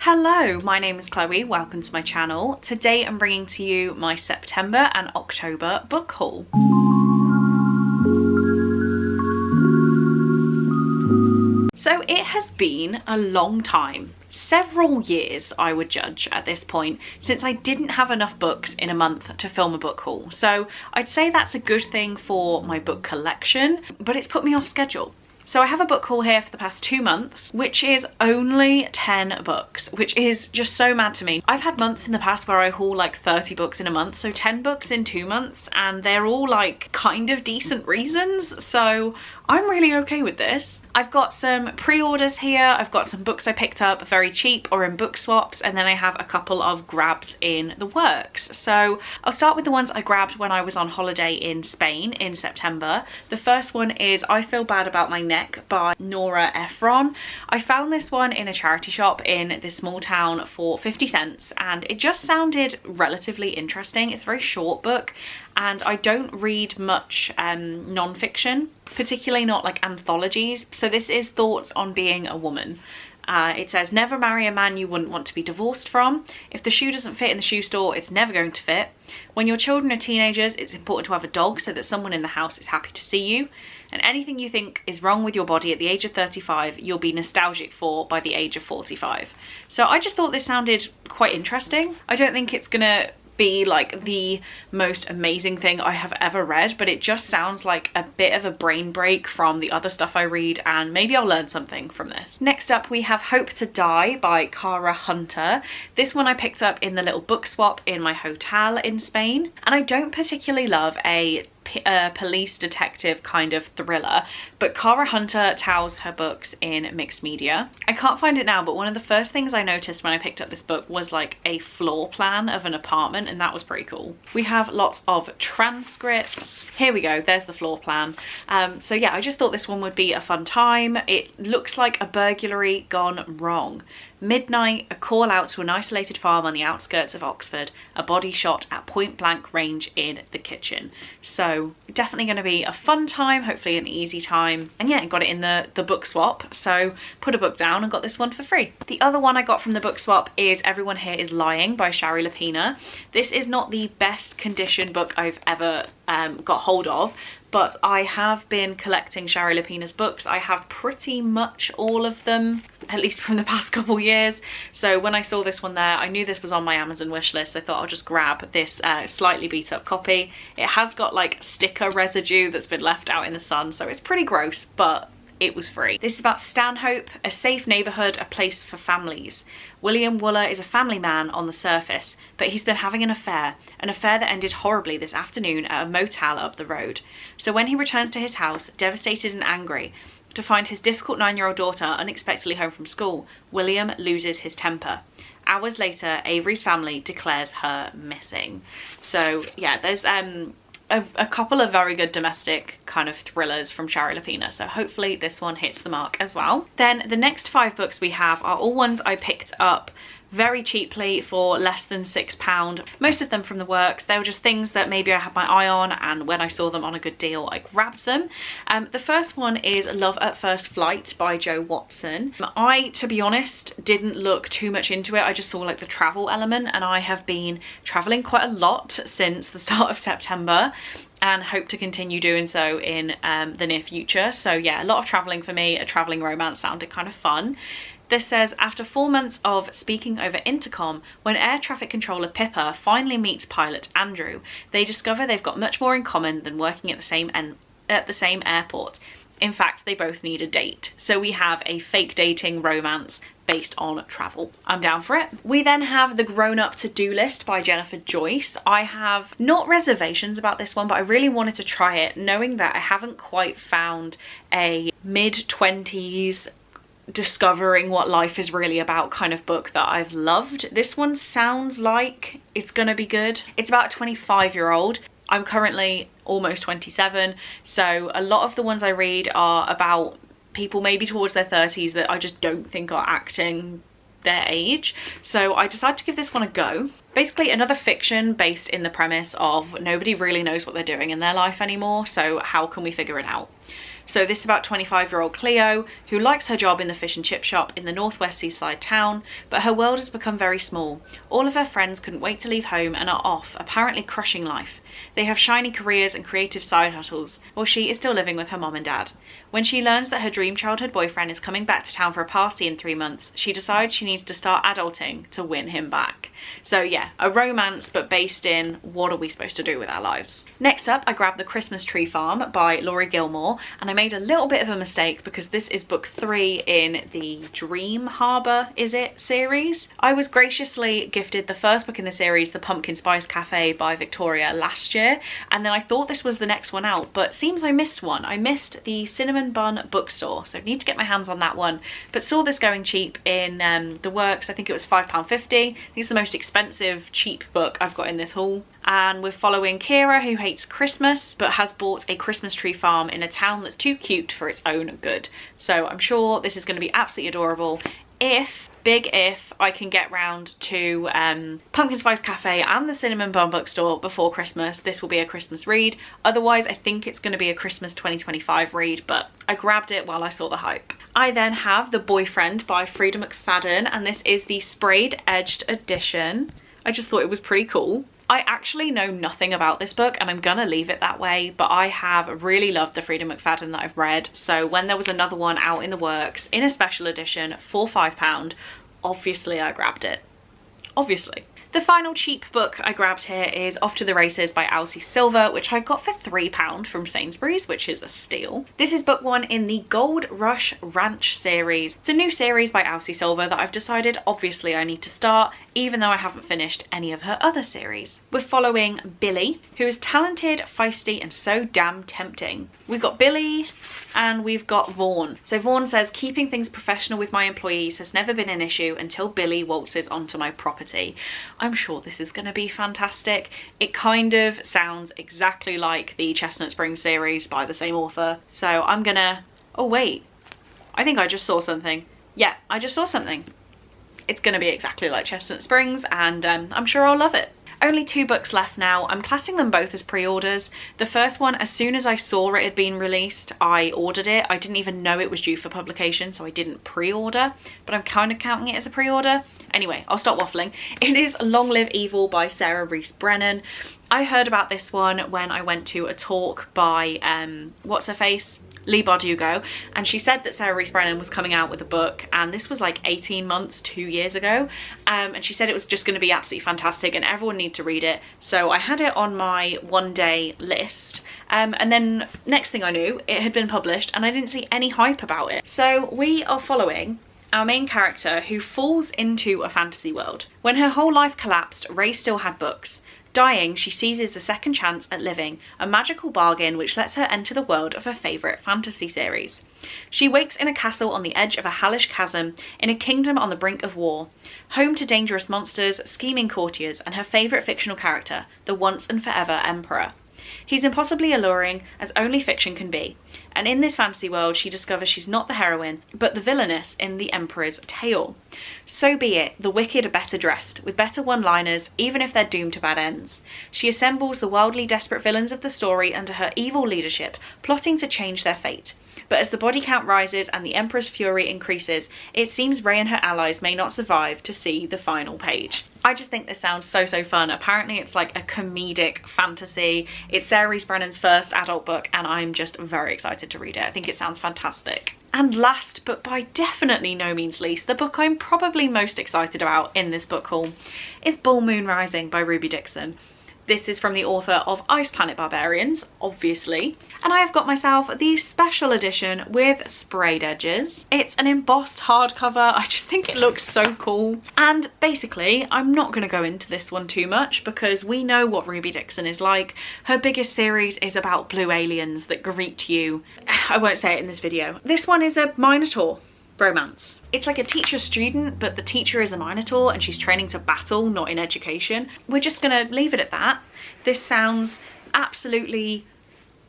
Hello, my name is Chloe, welcome to my channel. Today I'm bringing to you my September and October book haul. So it has been a long time, several years I would judge at this point, since I didn't have enough books in a month to film a book haul. So I'd say that's a good thing for my book collection, but it's put me off schedule. So I have a book haul here for the past 2 months, which is only 10 books, which is just so mad to me. I've had months in the past where I haul like 30 books in a month, so 10 books in 2 months, and they're all like kind of decent reasons, so I'm really okay with this. I've got some pre-orders here, I've got some books I picked up very cheap or in book swaps, and then I have a couple of grabs in the works. So I'll start with the ones I grabbed when I was on holiday in Spain in September. The first one is I Feel Bad About My Neck by Nora Ephron. I found this one in a charity shop in this small town for 50 cents and it just sounded relatively interesting. It's a very short book and I don't read much non-fiction, particularly not like anthologies. So this is Thoughts on Being a Woman. It says, never marry a man you wouldn't want to be divorced from. If the shoe doesn't fit in the shoe store, it's never going to fit. When your children are teenagers, it's important to have a dog so that someone in the house is happy to see you. And anything you think is wrong with your body at the age of 35, you'll be nostalgic for by the age of 45. So I just thought this sounded quite interesting. I don't think it's gonna be like the most amazing thing I have ever read, but it just sounds like a bit of a brain break from the other stuff I read, and maybe I'll learn something from this. Next up we have Hope to Die by Cara Hunter. This one I picked up in the little book swap in my hotel in Spain, and I don't particularly love a police detective kind of thriller, but Cara Hunter tells her books in mixed media. I can't find it now, but one of the first things I noticed when I picked up this book was like a floor plan of an apartment, and that was pretty cool. We have lots of transcripts. Here we go, there's the floor plan. So yeah, I just thought this one would be a fun time. It looks like a burglary gone wrong. Midnight, a call out to an isolated farm on the outskirts of Oxford, a body shot at point blank range in the kitchen. So definitely going to be a fun time, hopefully an easy time. And yeah, I got it in the book swap, so put a book down and got this one for free. The other one I got from the book swap is Everyone Here Is Lying by Shari Lapena. This is not the best condition book I've ever got hold of, but I have been collecting Shari Lapena's books. I have pretty much all of them, at least from the past couple years. So when I saw this one there, I knew this was on my Amazon wishlist. I thought I'll just grab this slightly beat up copy. It has got like sticker residue that's been left out in the sun, so it's pretty gross, but it was free. This is about Stanhope, a safe neighbourhood, a place for families. William Wooler is a family man on the surface, but he's been having an affair that ended horribly this afternoon at a motel up the road. So when he returns to his house, devastated and angry, to find his difficult 9-year-old daughter unexpectedly home from school, William loses his temper. Hours later, Avery's family declares her missing. So yeah, there's a couple of very good domestic kind of thrillers from Shari Lapena, so hopefully this one hits the mark as well. Then the next 5 books we have are all ones I picked up very cheaply for less than £6. Most of them from the works. They were just things that maybe I had my eye on, and when I saw them on a good deal I grabbed them. The first one is Love at First Flight by Jo Watson. I, to be honest, didn't look too much into it. I just saw like the travel element, and I have been traveling quite a lot since the start of September and hope to continue doing so in the near future. So yeah, a lot of traveling for me. A traveling romance sounded kind of fun. This says, after 4 months of speaking over intercom, when air traffic controller Pippa finally meets pilot Andrew, they discover they've got much more in common than working at the same airport. In fact, they both need a date. So we have a fake dating romance based on travel. I'm down for it. We then have The Grown-Up To-Do List by Jennifer Joyce. I have not reservations about this one, but I really wanted to try it, knowing that I haven't quite found a mid-20s discovering what life is really about kind of book that I've loved. This one sounds like it's gonna be good. It's about a 25-year-old. I'm currently almost 27, so a lot of the ones I read are about people maybe towards their 30s that I just don't think are acting their age. So I decided to give this one a go. Basically another fiction based in the premise of nobody really knows what they're doing in their life anymore, so how can we figure it out? So this is about 25-year-old Cleo, who likes her job in the fish and chip shop in the northwest seaside town, but her world has become very small. All of her friends couldn't wait to leave home and are off, apparently crushing life. They have shiny careers and creative side hustles, while she is still living with her mom and dad. When she learns that her dream childhood boyfriend is coming back to town for a party in 3 months, she decides she needs to start adulting to win him back. So yeah, a romance, but based in what are we supposed to do with our lives. Next up, I grabbed The Christmas Tree Farm by Laurie Gilmore, and I made a little bit of a mistake because this is book 3 in the Dream Harbour, is it, series? I was graciously gifted the first book in the series, The Pumpkin Spice Cafe by Victoria, last year, and then I thought this was the next one out, but seems I missed one. I missed the Cinnamon Bun bookstore, so I need to get my hands on that one, but saw this going cheap in the works. I think it was £5.50. I think it's the most expensive cheap book I've got in this haul. And we're following Kira, who hates Christmas but has bought a Christmas tree farm in a town that's too cute for its own good. So I'm sure this is going to be absolutely adorable big if I can get round to Pumpkin Spice Cafe and the Cinnamon Bun bookstore before Christmas. This will be a Christmas read. Otherwise, I think it's going to be a Christmas 2025 read, but I grabbed it while I saw the hype. I then have The Boyfriend by Frida McFadden, and this is the sprayed edged edition. I just thought it was pretty cool. I actually know nothing about this book, and I'm gonna leave it that way, but I have really loved the Frida McFadden that I've read. So when there was another one out in the works in a special edition for £5, obviously I grabbed it. Obviously. The final cheap book I grabbed here is Off to the Races by Elsie Silver, which I got for £3 from Sainsbury's, which is a steal. This is book 1 in the Gold Rush Ranch series. It's a new series by Elsie Silver that I've decided obviously I need to start, even though I haven't finished any of her other series. We're following Billy, who is talented, feisty, and so damn tempting. We've got Billy and we've got Vaughn. So Vaughn says, keeping things professional with my employees has never been an issue until Billy waltzes onto my property. I'm sure this is going to be fantastic. It kind of sounds exactly like the Chestnut Springs series by the same author. So I'm gonna, oh wait, I think I just saw something. Yeah, I just saw something. It's gonna be exactly like Chestnut Springs, and I'm sure I'll love it. Only 2 books left now. I'm classing them both as pre-orders. The first one, as soon as I saw it had been released, I ordered it. I didn't even know it was due for publication, so I didn't pre-order, but I'm kind of counting it as a pre-order. Anyway, I'll stop waffling. It is Long Live Evil by Sarah Rees Brennan. I heard about this one when I went to a talk by, what's-her-face? Leigh Bardugo, and she said that Sarah Rees Brennan was coming out with a book, and this was like 18 months, 2 years ago, and she said it was just going to be absolutely fantastic and everyone need to read it. So I had it on my one-day list, and then next thing I knew, it had been published and I didn't see any hype about it. So we are following our main character who falls into a fantasy world. When her whole life collapsed, Ray still had books. Dying, she seizes a second chance at living, a magical bargain which lets her enter the world of her favourite fantasy series. She wakes in a castle on the edge of a hellish chasm, in a kingdom on the brink of war, home to dangerous monsters, scheming courtiers, and her favourite fictional character, the once and forever Emperor. He's impossibly alluring, as only fiction can be, and in this fantasy world she discovers she's not the heroine, but the villainess in the Emperor's tale. So be it, the wicked are better dressed, with better one-liners, even if they're doomed to bad ends. She assembles the wildly desperate villains of the story under her evil leadership, plotting to change their fate. But as the body count rises and the Emperor's fury increases, it seems Ray and her allies may not survive to see the final page. I just think this sounds so fun. Apparently it's like a comedic fantasy. It's Sarah Rees Brennan's first adult book and I'm just very excited to read it. I think it sounds fantastic. And last, but by definitely no means least, the book I'm probably most excited about in this book haul is Bull Moon Rising by Ruby Dixon. This is from the author of Ice Planet Barbarians, obviously. And I have got myself the special edition with sprayed edges. It's an embossed hardcover. I just think it looks so cool. And basically, I'm not going to go into this one too much because we know what Ruby Dixon is like. Her biggest series is about blue aliens that greet you. I won't say it in this video. This one is a Minotaur romance. It's like a teacher-student, but the teacher is a Minotaur and she's training to battle, not in education. We're just gonna leave it at that. This sounds absolutely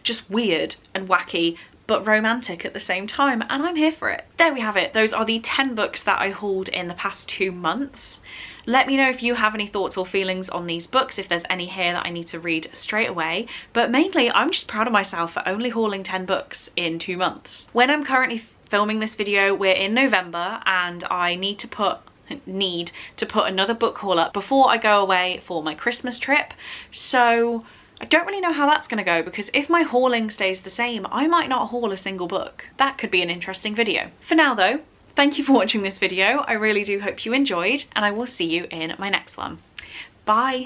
just weird and wacky, but romantic at the same time, and I'm here for it. There we have it. Those are the 10 books that I hauled in the past 2 months. Let me know if you have any thoughts or feelings on these books, if there's any here that I need to read straight away. But mainly, I'm just proud of myself for only hauling 10 books in 2 months. When I'm currently filming this video, we're in November, and I need to put another book haul up before I go away for my Christmas trip. So I don't really know how that's going to go, because if my hauling stays the same, I might not haul a single book. That could be an interesting video. For now though, thank you for watching this video. I really do hope you enjoyed, and I will see you in my next one. Bye!